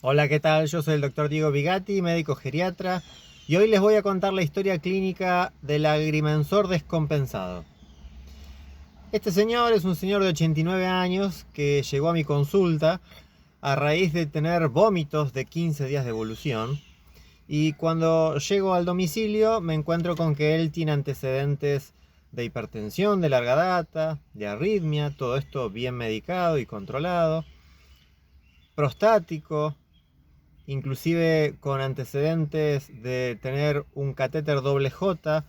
Hola, ¿qué tal? Yo soy el doctor Diego Bigatti, médico geriatra, y hoy les voy a contar la historia clínica del agrimensor descompensado. Este señor es un señor de 89 años que llegó a mi consulta a raíz de tener vómitos de 15 días de evolución, y cuando llego al domicilio me encuentro con que él tiene antecedentes de hipertensión de larga data, de arritmia, todo esto bien medicado y controlado, prostático, inclusive con antecedentes de tener un catéter doble J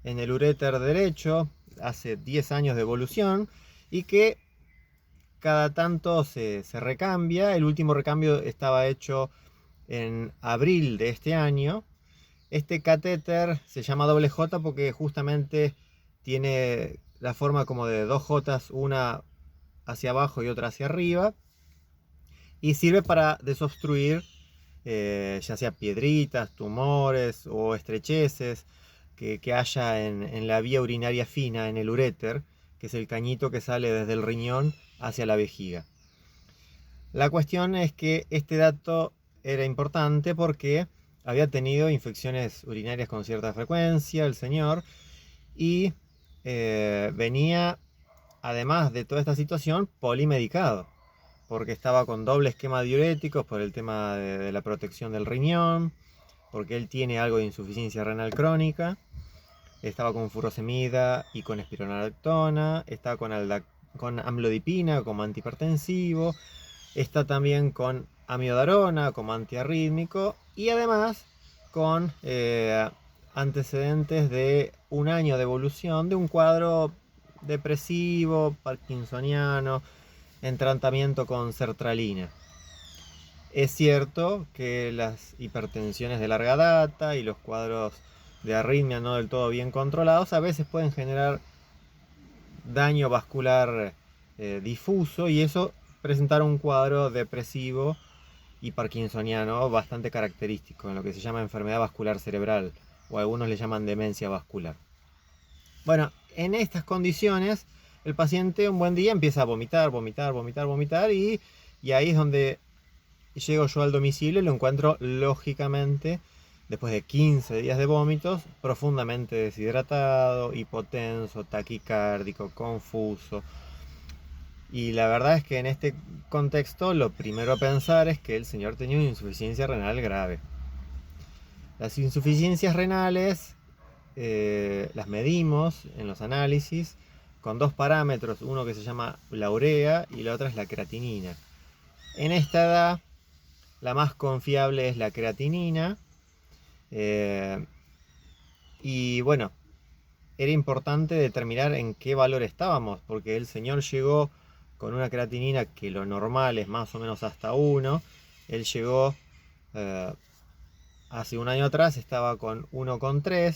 en el uréter derecho, hace 10 años de evolución, y que cada tanto se recambia. El último recambio estaba hecho en abril de este año. Este catéter se llama doble J porque justamente tiene la forma como de dos Jotas, una hacia abajo y otra hacia arriba, y sirve para desobstruir ya sea piedritas, tumores o estrecheces que haya en la vía urinaria fina, en el uréter, que es el cañito que sale desde el riñón hacia la vejiga. La cuestión es que este dato era importante porque había tenido infecciones urinarias con cierta frecuencia el señor, y venía, además de toda esta situación, polimedicado, porque estaba con doble esquema de diuréticos por el tema de la protección del riñón, porque él tiene algo de insuficiencia renal crónica, estaba con furosemida y con espironolactona, está con amlodipina como antihipertensivo, está también con amiodarona como antiarrítmico, y además con antecedentes de un año de evolución de un cuadro depresivo, parkinsoniano, en tratamiento con sertralina. Es cierto que las hipertensiones de larga data y los cuadros de arritmia no del todo bien controlados a veces pueden generar daño vascular difuso, y eso presentar un cuadro depresivo y parkinsoniano bastante característico en lo que se llama enfermedad vascular cerebral, o algunos le llaman demencia vascular. Bueno, en estas condiciones el paciente un buen día empieza a vomitar, vomitar, vomitar, vomitar, y ahí es donde llego yo al domicilio y lo encuentro lógicamente, después de 15 días de vómitos, profundamente deshidratado, hipotenso, taquicárdico, confuso. Y la verdad es que en este contexto lo primero a pensar es que el señor tenía una insuficiencia renal grave. Las insuficiencias renales las medimos en los análisis con dos parámetros, uno que se llama la urea y la otra es la creatinina. En esta edad la más confiable es la creatinina, eh, y bueno, era importante determinar en qué valor estábamos, porque el señor llegó con una creatinina que lo normal es más o menos hasta 1. Él llegó eh, hace un año atrás, estaba con 1,3,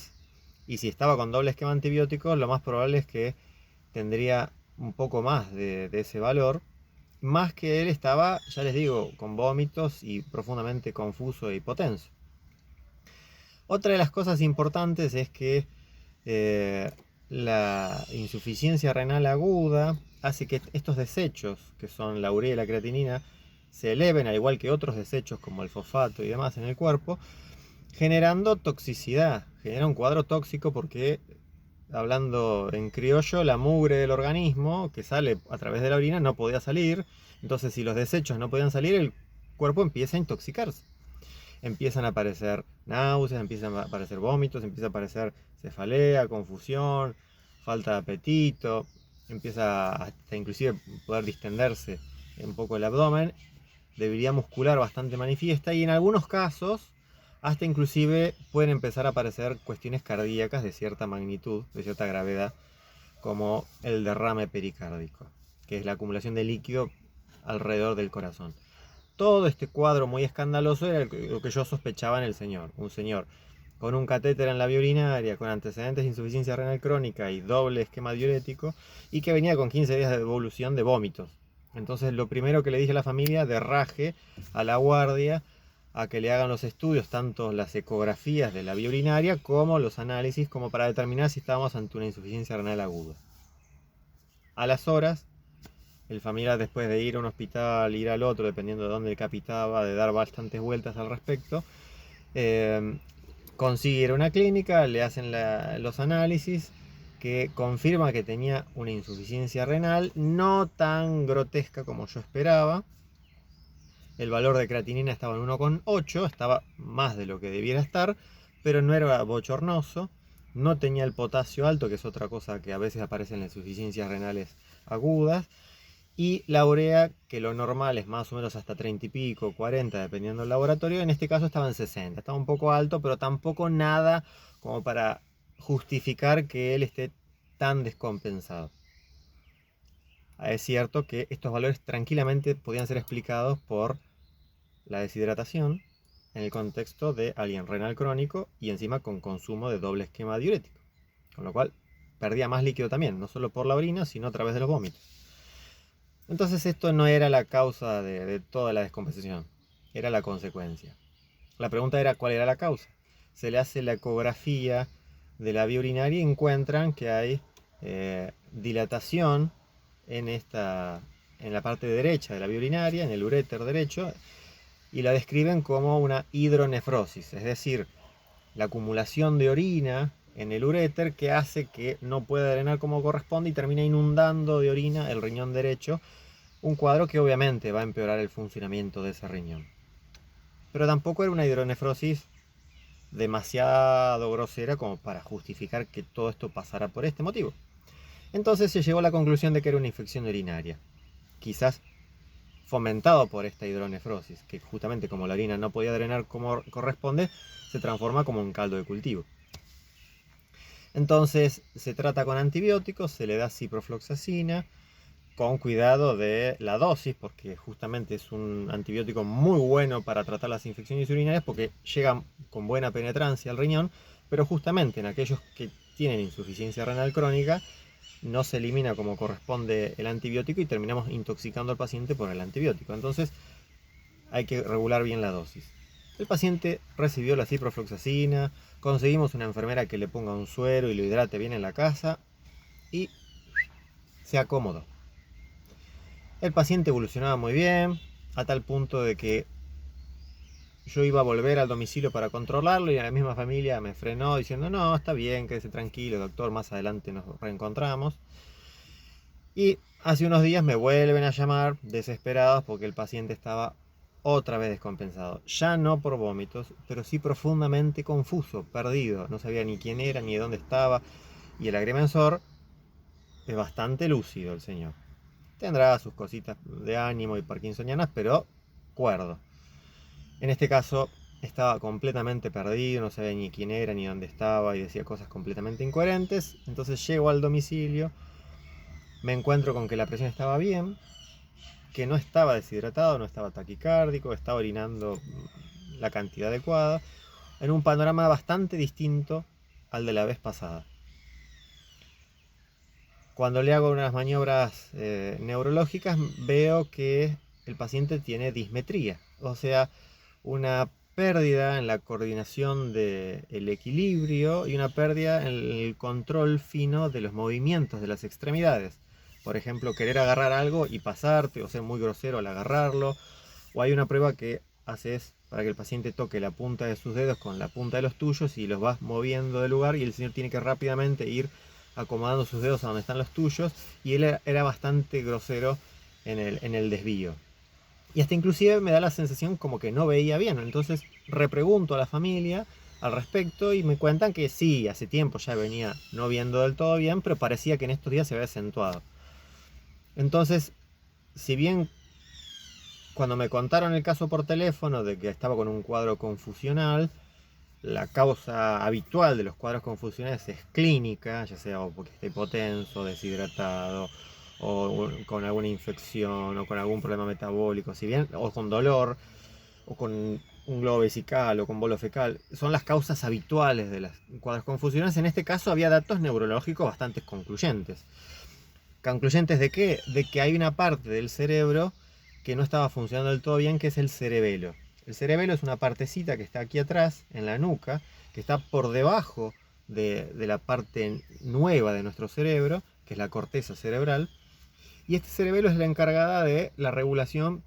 y si estaba con doble esquema antibiótico, lo más probable es que tendría un poco más de ese valor. Más que él estaba, ya les digo, con vómitos y profundamente confuso e hipotenso. Otra de las cosas importantes es que eh, la insuficiencia renal aguda hace que estos desechos, que son la urea y la creatinina, se eleven, al igual que otros desechos como el fosfato y demás en el cuerpo, generando toxicidad. Genera un cuadro tóxico porque, hablando en criollo, la mugre del organismo que sale a través de la orina no podía salir. Entonces, si los desechos no podían salir, el cuerpo empieza a intoxicarse. Empiezan a aparecer náuseas, empiezan a aparecer vómitos, empieza a aparecer cefalea, confusión, falta de apetito, empieza hasta inclusive poder distenderse un poco el abdomen, debilidad muscular bastante manifiesta, y en algunos casos hasta inclusive pueden empezar a aparecer cuestiones cardíacas de cierta magnitud, de cierta gravedad, como el derrame pericárdico, que es la acumulación de líquido alrededor del corazón. Todo este cuadro muy escandaloso era lo que yo sospechaba en el señor. Un señor con un catéter en la vía urinaria, con antecedentes de insuficiencia renal crónica y doble esquema diurético, y que venía con 15 días de evolución de vómitos. Entonces lo primero que le dije a la familia, derraje a la guardia a que le hagan los estudios, tanto las ecografías de la vía urinaria como los análisis, como para determinar si estábamos ante una insuficiencia renal aguda. A las horas el familiar, después de ir a un hospital, ir al otro, dependiendo de dónde capitaba, de dar bastantes vueltas al respecto, consigue ir a una clínica, le hacen los análisis que confirma que tenía una insuficiencia renal, no tan grotesca como yo esperaba. El valor de creatinina estaba en 1,8, estaba más de lo que debiera estar, pero no era bochornoso. No tenía el potasio alto, que es otra cosa que a veces aparece en las insuficiencias renales agudas. Y la urea, que lo normal es más o menos hasta 30 y pico, 40, dependiendo del laboratorio, en este caso estaba en 60. Estaba un poco alto, pero tampoco nada como para justificar que él esté tan descompensado. Es cierto que estos valores tranquilamente podían ser explicados por la deshidratación en el contexto de alguien renal crónico y encima con consumo de doble esquema diurético. Con lo cual perdía más líquido también, no solo por la orina, sino a través de los vómitos. Entonces esto no era la causa de toda la descompensación, era la consecuencia. La pregunta era cuál era la causa. Se le hace la ecografía de la vía urinaria y encuentran que hay dilatación en la parte derecha de la vía urinaria, en el uréter derecho, y la describen como una hidronefrosis, es decir, la acumulación de orina en el uréter que hace que no pueda drenar como corresponde y termina inundando de orina el riñón derecho, un cuadro que obviamente va a empeorar el funcionamiento de ese riñón. Pero tampoco era una hidronefrosis demasiado grosera como para justificar que todo esto pasara por este motivo. Entonces se llegó a la conclusión de que era una infección urinaria, quizás fomentado por esta hidronefrosis, que justamente como la orina no podía drenar como corresponde, se transforma como un caldo de cultivo. Entonces se trata con antibióticos, se le da ciprofloxacina, con cuidado de la dosis, porque justamente es un antibiótico muy bueno para tratar las infecciones urinarias, porque llega con buena penetrancia al riñón, pero justamente en aquellos que tienen insuficiencia renal crónica, no se elimina como corresponde el antibiótico y terminamos intoxicando al paciente por el antibiótico. Entonces hay que regular bien la dosis. El paciente recibió la ciprofloxacina, conseguimos una enfermera que le ponga un suero y lo hidrate bien en la casa y se acomodó. El paciente evolucionaba muy bien, a tal punto de que yo iba a volver al domicilio para controlarlo y la misma familia me frenó diciendo: no, está bien, quédese tranquilo, doctor, más adelante nos reencontramos. Y hace unos días me vuelven a llamar desesperados porque el paciente estaba otra vez descompensado. Ya no por vómitos, pero sí profundamente confuso, perdido. No sabía ni quién era ni de dónde estaba. Y el agrimensor es bastante lúcido, el señor. Tendrá sus cositas de ánimo y parkinsonianas, pero cuerdo. En este caso estaba completamente perdido, no sabía ni quién era ni dónde estaba y decía cosas completamente incoherentes. Entonces llego al domicilio, me encuentro con que la presión estaba bien, que no estaba deshidratado, no estaba taquicárdico, estaba orinando la cantidad adecuada, en un panorama bastante distinto al de la vez pasada. Cuando le hago unas maniobras neurológicas, veo que el paciente tiene dismetría, o sea, una pérdida en la coordinación del equilibrio y una pérdida en el control fino de los movimientos de las extremidades. Por ejemplo, querer agarrar algo y pasarte, o ser muy grosero al agarrarlo. O hay una prueba que haces para que el paciente toque la punta de sus dedos con la punta de los tuyos y los vas moviendo de lugar y el señor tiene que rápidamente ir acomodando sus dedos a donde están los tuyos, y él era bastante grosero en el desvío. Y hasta inclusive me da la sensación como que no veía bien. Entonces repregunto a la familia al respecto y me cuentan que sí, hace tiempo ya venía no viendo del todo bien, pero parecía que en estos días se había acentuado. Entonces, si bien cuando me contaron el caso por teléfono de que estaba con un cuadro confusional, la causa habitual de los cuadros confusionales es clínica, ya sea porque está hipotenso, deshidratado, o con alguna infección, o con algún problema metabólico, si bien, o con dolor, o con un globo vesical, o con bolo fecal, son las causas habituales de los cuadros confusionales. En este caso había datos neurológicos bastante concluyentes. ¿Concluyentes de qué? De que hay una parte del cerebro que no estaba funcionando del todo bien, que es el cerebelo. El cerebelo es una partecita que está aquí atrás, en la nuca, que está por debajo de la parte nueva de nuestro cerebro, que es la corteza cerebral, Y este cerebelo es la encargada de la regulación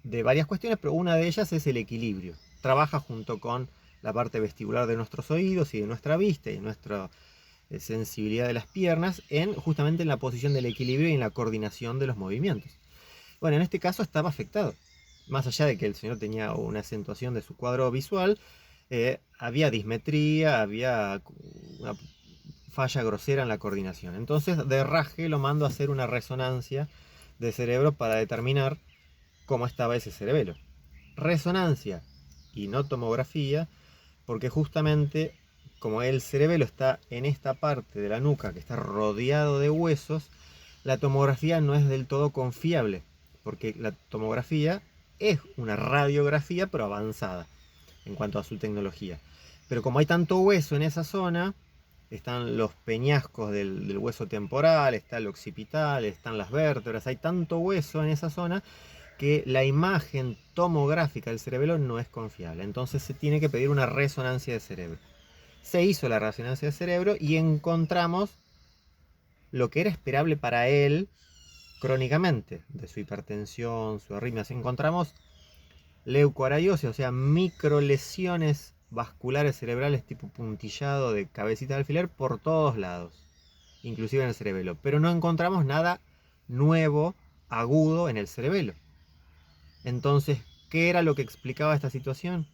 de varias cuestiones, pero una de ellas es el equilibrio. Trabaja junto con la parte vestibular de nuestros oídos y de nuestra vista y nuestra sensibilidad de las piernas justamente en la posición del equilibrio y en la coordinación de los movimientos. Bueno, en este caso estaba afectado. Más allá de que el señor tenía una acentuación de su cuadro visual, había dismetría, había una falla grosera en la coordinación. Entonces de raje lo mando a hacer una resonancia de cerebro para determinar cómo estaba ese cerebelo. Resonancia y no tomografía, porque justamente como el cerebelo está en esta parte de la nuca que está rodeado de huesos, la tomografía no es del todo confiable, porque la tomografía es una radiografía pero avanzada en cuanto a su tecnología. Pero como hay tanto hueso en esa zona, están los peñascos del hueso temporal, está el occipital, están las vértebras, hay tanto hueso en esa zona que la imagen tomográfica del cerebelo no es confiable. Entonces se tiene que pedir una resonancia de cerebro. Se hizo la resonancia de cerebro y encontramos lo que era esperable para él crónicamente, de su hipertensión, su arritmia. Encontramos leucoariosis, o sea, microlesiones vasculares cerebrales tipo puntillado de cabecita de alfiler por todos lados, inclusive en el cerebelo. Pero no encontramos nada nuevo, agudo en el cerebelo. Entonces, ¿qué era lo que explicaba esta situación?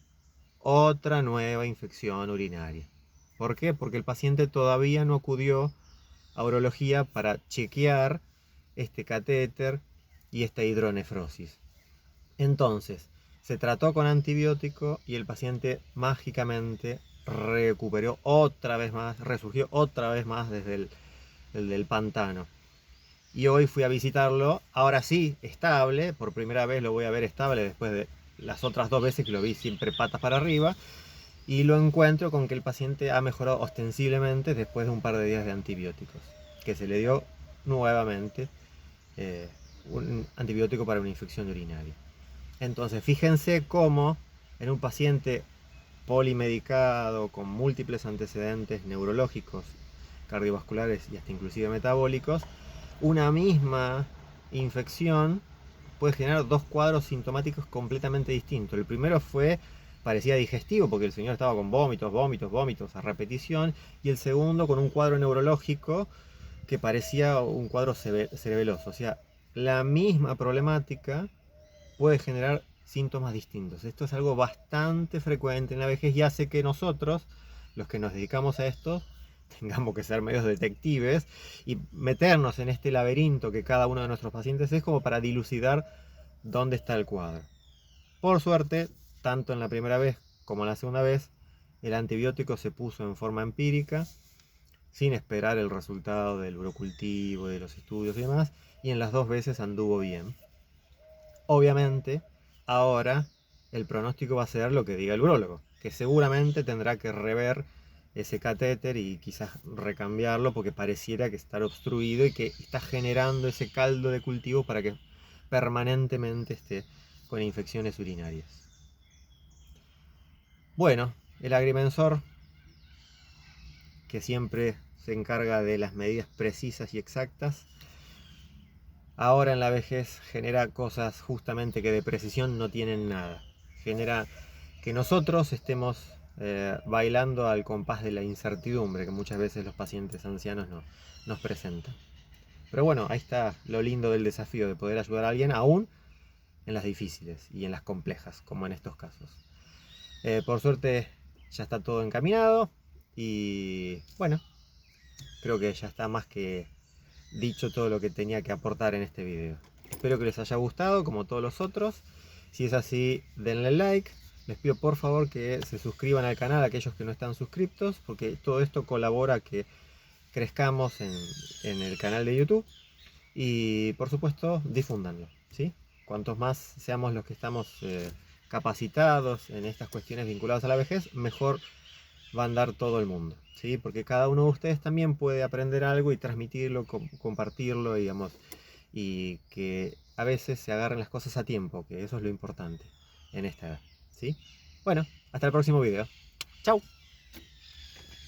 Otra nueva infección urinaria. ¿Por qué? Porque el paciente todavía no acudió a urología para chequear este catéter y esta hidronefrosis. Entonces, se trató con antibiótico y el paciente mágicamente recuperó otra vez más, resurgió otra vez más desde el pantano. Y hoy fui a visitarlo, ahora sí, estable, por primera vez lo voy a ver estable después de las otras 2 veces que lo vi siempre patas para arriba, y lo encuentro con que el paciente ha mejorado ostensiblemente después de un par de días de antibióticos, que se le dio nuevamente un antibiótico para una infección urinaria. Entonces, fíjense cómo en un paciente polimedicado con múltiples antecedentes neurológicos, cardiovasculares y hasta inclusive metabólicos, una misma infección puede generar 2 cuadros sintomáticos completamente distintos. El primero parecía digestivo porque el señor estaba con vómitos a repetición, y el segundo con un cuadro neurológico que parecía un cuadro cerebeloso. O sea, la misma problemática puede generar síntomas distintos. Esto es algo bastante frecuente en la vejez y hace que nosotros, los que nos dedicamos a esto, tengamos que ser medios detectives y meternos en este laberinto que cada uno de nuestros pacientes es, como para dilucidar dónde está el cuadro. Por suerte, tanto en la primera vez como en la segunda vez, el antibiótico se puso en forma empírica, sin esperar el resultado del urocultivo, de los estudios y demás, y en las 2 veces anduvo bien. Obviamente, ahora el pronóstico va a ser lo que diga el urólogo, que seguramente tendrá que rever ese catéter y quizás recambiarlo porque pareciera que está obstruido y que está generando ese caldo de cultivo para que permanentemente esté con infecciones urinarias. Bueno, el agrimensor, que siempre se encarga de las medidas precisas y exactas, ahora en la vejez genera cosas justamente que de precisión no tienen nada. Genera que nosotros estemos bailando al compás de la incertidumbre que muchas veces los pacientes ancianos nos presentan. Pero bueno, ahí está lo lindo del desafío de poder ayudar a alguien aún en las difíciles y en las complejas, como en estos casos. Por suerte ya está todo encaminado y bueno, creo que ya está más que dicho todo lo que tenía que aportar en este video. Espero que les haya gustado como todos los otros. Si es así, denle like. Les pido por favor que se suscriban al canal aquellos que no están suscriptos, porque todo esto colabora a que crezcamos en el canal de YouTube. Y por supuesto, difúndanlo, ¿sí? Cuantos más seamos los que estamos capacitados en estas cuestiones vinculadas a la vejez, mejor va a andar todo el mundo, ¿sí? Porque cada uno de ustedes también puede aprender algo y transmitirlo, compartirlo, digamos, y que a veces se agarren las cosas a tiempo, que eso es lo importante en esta edad, ¿sí? Bueno, hasta el próximo video. ¡Chao!